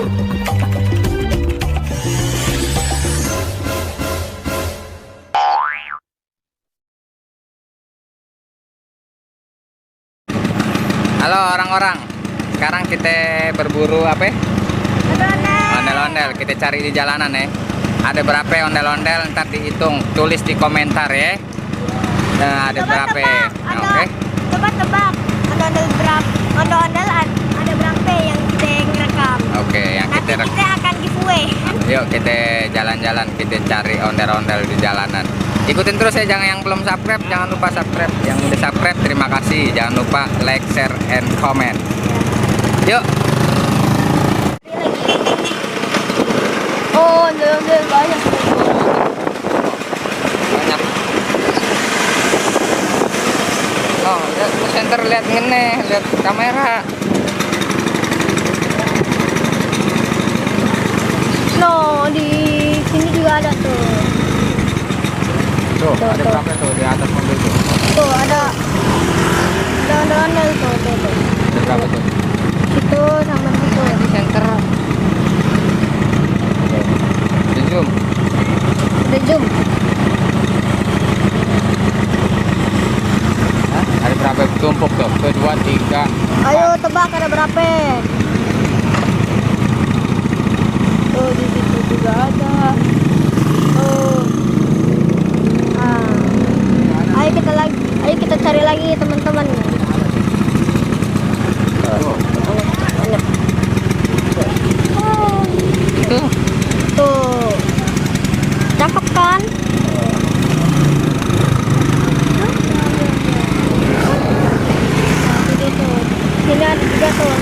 Halo orang-orang, sekarang kita berburu apa? Ondel-ondel. Kita cari di jalanan ya. Ada berapa ondel-ondel, ntar dihitung, tulis di komentar ya. Nah, ada berapa? Nah, oke. Coba tebak ondel-ondel berapa? Ondel-ondel ada berapa yang kita rekam? Oke, yang Nanti kita kita akan giveaway. yuk kita jalan-jalan, kita cari ondel-ondel di jalanan. Ikutin terus ya, jangan yang belum subscribe, jangan lupa subscribe. Yang udah subscribe, terima kasih. Jangan lupa like, share, and comment. Yuk. Oh, ondel-ondel banyak. Banyak. Oh, lihat ke center, lihat ngene, lihat kamera. No, di sini juga ada tuh. Tuh, Tuh, ada tuh. berapa tuh di atas mobil tuh? Tuh ada ondel-ondel tuh. Ada berapa tuh? Itu sama itu. Di center. Di zoom. Udah zoom. Hah? Ada berapa tumpuk tuh? 1, 2, 3. Ayo tebak ada berapa? Tuh di situ juga ada. Tuh. Ayo kita cari lagi teman-teman. Tuh. Banyak. Oh. Itu. Tuh. Cakep kan? Jadi tuh. Sini ada juga tuh.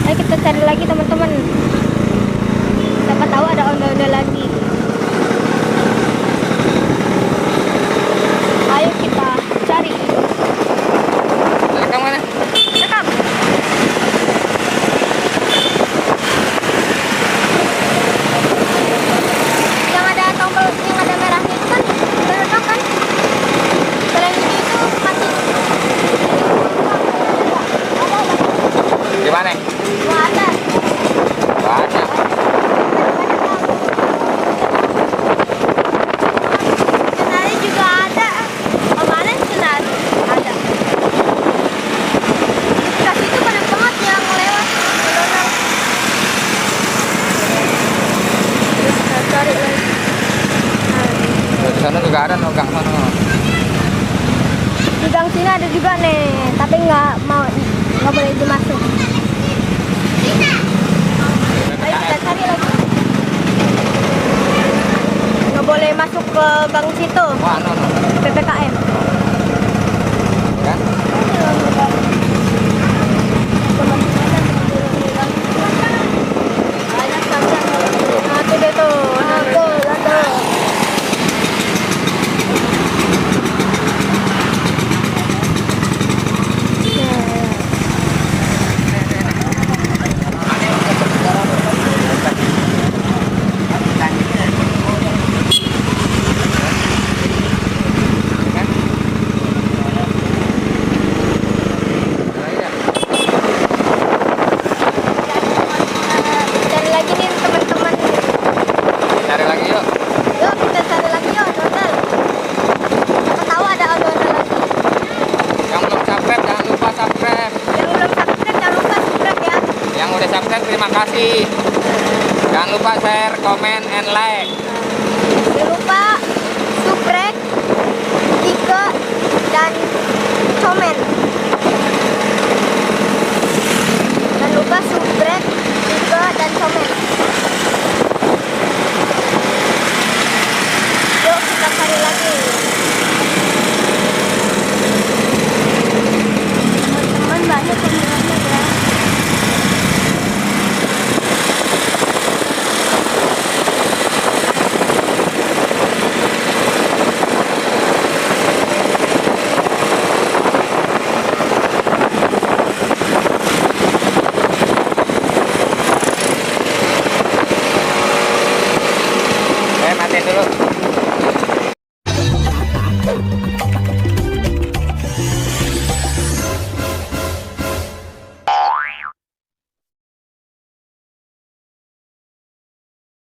Ayo kita cari lagi teman-teman. Siapa tahu ada ondel-ondel lagi. Ayo kita cari. Rekam mana? Rekam. Yang ada tombol, yang ada merahnya itu kan udah rekam kan? Kalau yang ini itu masih. Di mana? Wah, ada. Banyak. Senari juga ada. Oh, mana senari? Ada. Kasih itu banyak banget yang lewat. Benar. Terus kita cari lagi. Di sana juga ada gang sana. Di gang sini ada juga nih, tapi nggak boleh dimasuk. Ayo kita cari lagi. Nggak boleh masuk ke gang situ. Wah, no. PPKM. Kan? Nah, itu deh tuh. Nah, tuh, lihat tuh. Cari lagi nih teman-teman. Cari lagi yuk. Yuk kita cari lagi yuk ondel. Siapa tahu ada ondel lagi. Yang belum subscribe, jangan lupa subscribe. Yang belum subscribe jangan lupa subscribe ya. Yang udah subscribe, terima kasih. Jangan lupa share, comment, and like. Jangan lupa subscribe, like, dan komen. Jangan lupa subscribe, like, dan komen.